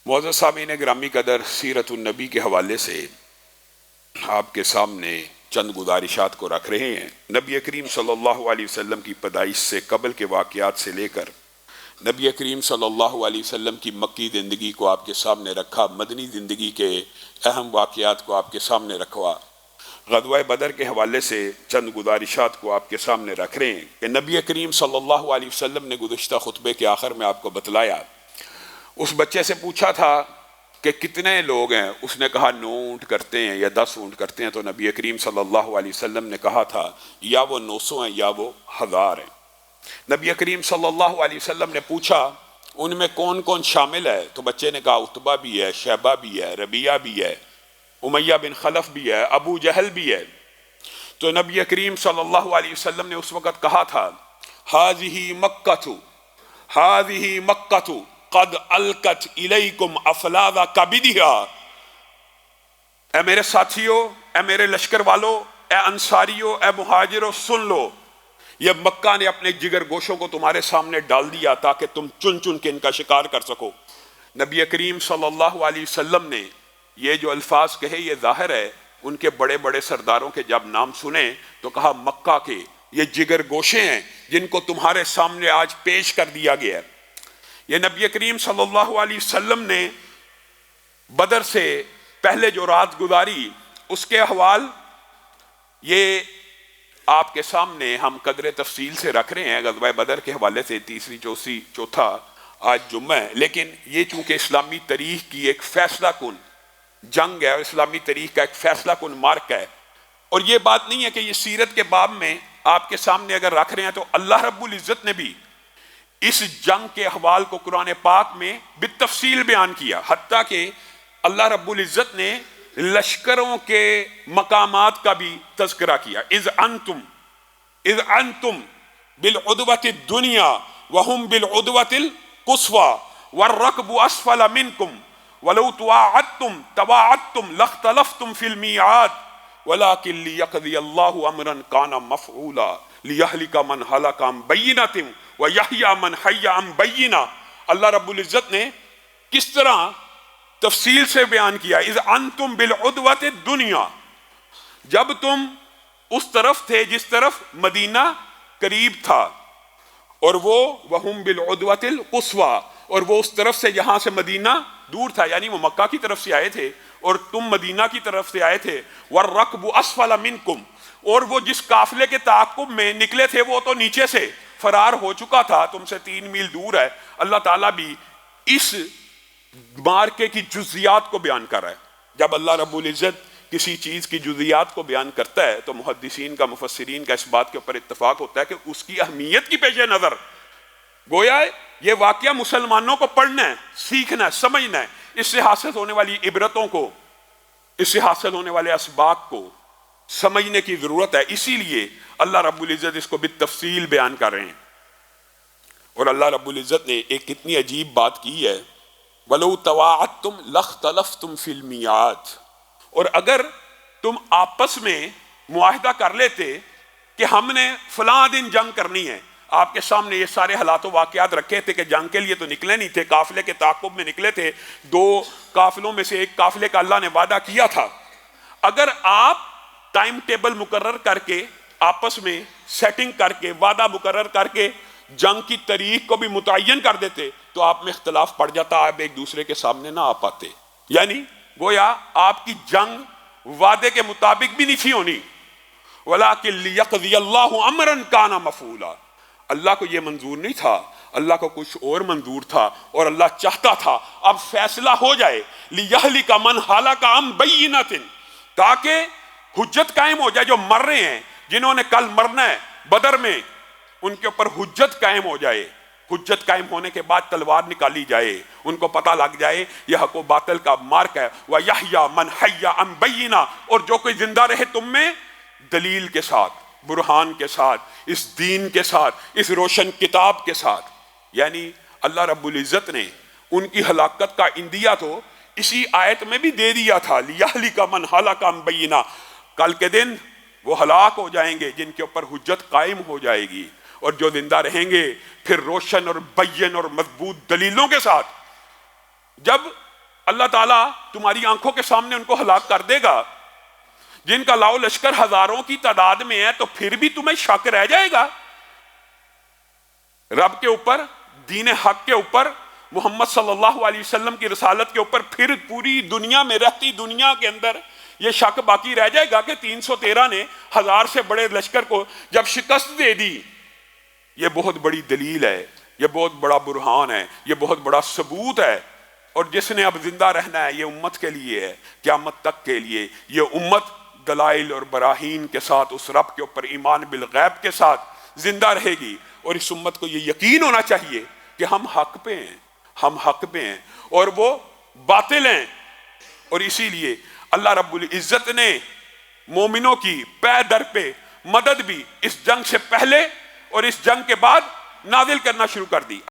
معزز سامعین گرامی قدر، سیرت النبی کے حوالے سے آپ کے سامنے چند گزارشات کو رکھ رہے ہیں۔ نبی کریم صلی اللہ علیہ وسلم کی پیدائش سے قبل کے واقعات سے لے کر نبی کریم صلی اللہ علیہ وسلم کی مکی زندگی کو آپ کے سامنے رکھا، مدنی زندگی کے اہم واقعات کو آپ کے سامنے رکھوا، غزوہ بدر کے حوالے سے چند گزارشات کو آپ کے سامنے رکھ رہے ہیں کہ نبی کریم صلی اللہ علیہ وسلم نے گزشتہ خطبے کے آخر میں آپ کو بتلایا، اس بچے سے پوچھا تھا کہ کتنے لوگ ہیں، اس نے کہا 9 اونٹ کرتے ہیں یا 10 اونٹ کرتے ہیں، تو نبی کریم صلی اللہ علیہ وسلم نے کہا تھا یا وہ 900 ہیں یا وہ 1000 ہیں۔ نبی کریم صلی اللہ علیہ وسلم نے پوچھا ان میں کون کون شامل ہے، تو بچے نے کہا عتبہ بھی ہے، شیبہ بھی ہے، ربیعہ بھی ہے، امیہ بن خلف بھی ہے، ابو جہل بھی ہے۔ تو نبی کریم صلی اللہ علیہ وسلم نے اس وقت کہا تھا ہذہ مکۃ قد القت الیکم افلاذ کبدھا، اے میرے ساتھیو، اے میرے لشکر والو، اے انصاریو، اے مہاجرو، سن لو، یہ مکہ نے اپنے جگر گوشوں کو تمہارے سامنے ڈال دیا تاکہ تم چن چن کے ان کا شکار کر سکو۔ نبی کریم صلی اللہ علیہ وسلم نے یہ جو الفاظ کہے، یہ ظاہر ہے ان کے بڑے بڑے سرداروں کے جب نام سنے تو کہا مکہ کے یہ جگر گوشے ہیں جن کو تمہارے سامنے آج پیش کر دیا گیا ہے۔ یہ نبی کریم صلی اللہ علیہ وسلم نے بدر سے پہلے جو رات گزاری اس کے احوال یہ آپ کے سامنے ہم قدر تفصیل سے رکھ رہے ہیں۔ غزوہ بدر کے حوالے سے تیسری چوتھا آج جمعہ ہے، لیکن یہ چونکہ اسلامی تاریخ کی ایک فیصلہ کن جنگ ہے اور اسلامی تاریخ کا ایک فیصلہ کن مارک ہے، اور یہ بات نہیں ہے کہ یہ سیرت کے باب میں آپ کے سامنے اگر رکھ رہے ہیں تو اللہ رب العزت نے بھی اس جنگ کے احوال کو قرآن پاک میں بالتفصیل بیان کیا، حتیٰ کہ اللہ رب العزت نے لشکروں کے مقامات کا بھی تذکرہ کیا۔ اذ انتم بالعدوۃ الدنیا وهم بالعدوۃ القصوى والركب اسفل منكم ولو تواعدتم لاختلفتم في الميعاد ولكن ليقضي الله امرا كان مفعولا ليهلك من هلك عن بينة وَيَحْيَا مَنْ حَيَّ عَنْ بَيِّنَةٍ۔ اللہ رب العزت نے کس طرح تفصیل سے بیان کیا، اذ انتم بالعدوۃ الدنیا، جب تم اس طرف تھے جس طرف مدینہ قریب تھا، اور وہ وَهُمْ بِالْعُدْوَةِ الْقُصْوَى، اور وہ اس طرف سے جہاں سے مدینہ دور تھا، یعنی وہ مکہ کی طرف سے آئے تھے اور تم مدینہ کی طرف سے آئے تھے، وَالرَّكْبُ أَسْفَلَ مِنْكُمْ، اور وہ جس قافلے کے تعاقب میں نکلے تھے وہ تو نیچے سے فرار ہو چکا تھا، تم سے 3 میل دور ہے۔ اللہ تعالیٰ بھی اس مارکے کی جزیات کو بیان کر رہا ہے۔ جب اللہ رب العزت کسی چیز کی جزیات کو بیان کرتا ہے تو محدثین کا، مفسرین کا اس بات کے اوپر اتفاق ہوتا ہے کہ اس کی اہمیت کی پیش نظر گویا یہ واقعہ مسلمانوں کو پڑھنا ہے، سیکھنا ہے، سمجھنا ہے، اس سے حاصل ہونے والی عبرتوں کو، اس سے حاصل ہونے والے اسباق کو سمجھنے کی ضرورت ہے۔ اسی لیے اللہ رب العزت اس کو بالتفصیل بیان کر رہے ہیں، اور اللہ رب العزت نے ایک کتنی عجیب بات کی ہے، وَلَوْ تَوَاعَدْتُمْ لَاخْتَلَفْتُمْ فِي الْمِيعَادِ، اور اگر تم آپس میں معاہدہ کر لیتے کہ ہم نے فلاں دن جنگ کرنی ہے، آپ کے سامنے یہ سارے حالات و واقعات رکھے تھے کہ جنگ کے لیے تو نکلے نہیں تھے، قافلے کے تعاقب میں نکلے تھے، 2 قافلوں میں سے ایک قافلے کا اللہ نے وعدہ کیا تھا، اگر آپ ٹائم ٹیبل مقرر کر کے آپس میں سیٹنگ کر کے وعدہ مقرر کر کے جنگ کی تاریخ کو بھی متعین کر دیتے تو آپ میں اختلاف پڑ جاتا، آپ ایک دوسرے کے سامنے نہ آ پاتے، یعنی گویا آپ کی جنگ وعدے کے مطابق بھی نہیں تھی ہونی۔ وَلَٰكِن لِيَقْضِيَ اللَّهُ أَمْرًا كَانَ مَفْعُولًا، اللہ کو یہ منظور نہیں تھا، اللہ کو کچھ اور منظور تھا، اور اللہ چاہتا تھا اب فیصلہ ہو جائے، لِيَهْلِكَ مَنْ هَلَكَ عَنْ بَيِّنَةٍ، تاکہ حجت قائم ہو جائے، جو مر رہے ہیں، جنہوں نے کل مرنا ہے بدر میں، ان کے اوپر حجت قائم ہو جائے، حجت قائم ہونے کے بعد تلوار نکالی جائے، ان کو پتہ لگ جائے یہ حق و باطل کا مارک ہے، وَيَحْيَا مَنْ حَيَّ عَنْ بَيِّنَةٍ، اور جو کوئی زندہ رہے تم میں دلیل کے ساتھ، برہان کے ساتھ، اس دین کے ساتھ، اس روشن کتاب کے ساتھ۔ یعنی اللہ رب العزت نے ان کی ہلاکت کا اندیہ تو اسی آیت میں بھی دے دیا تھا، لِيَهْلِكَ مَنْ هَلَكَ عَنْ بَيِّنَةٍ، کل کے دن وہ ہلاک ہو جائیں گے جن کے اوپر حجت قائم ہو جائے گی، اور جو زندہ رہیں گے پھر روشن اور بین اور مضبوط دلیلوں کے ساتھ۔ جب اللہ تعالیٰ تمہاری آنکھوں کے سامنے ان کو ہلاک کر دے گا، جن کا لاؤ لشکر ہزاروں کی تعداد میں ہے، تو پھر بھی تمہیں شک رہ جائے گا رب کے اوپر، دین حق کے اوپر، محمد صلی اللہ علیہ وسلم کی رسالت کے اوپر؟ پھر پوری دنیا میں رہتی دنیا کے اندر یہ شک باقی رہ جائے گا کہ 313 نے 1000 سے بڑے لشکر کو جب شکست دے دی؟ یہ بہت بڑی دلیل ہے، یہ بہت بڑا برہان ہے، یہ بہت بڑا ثبوت ہے۔ اور جس نے اب زندہ رہنا ہے یہ امت کے لیے ہے، قیامت تک کے لیے۔ یہ امت دلائل اور براہین کے ساتھ اس رب کے اوپر ایمان بالغیب کے ساتھ زندہ رہے گی، اور اس امت کو یہ یقین ہونا چاہیے کہ ہم حق پہ ہیں، ہم حق پہ ہیں اور وہ باطل ہیں۔ اور اسی لیے اللہ رب العزت نے مومنوں کی پے در پہ مدد بھی اس جنگ سے پہلے اور اس جنگ کے بعد نازل کرنا شروع کر دی۔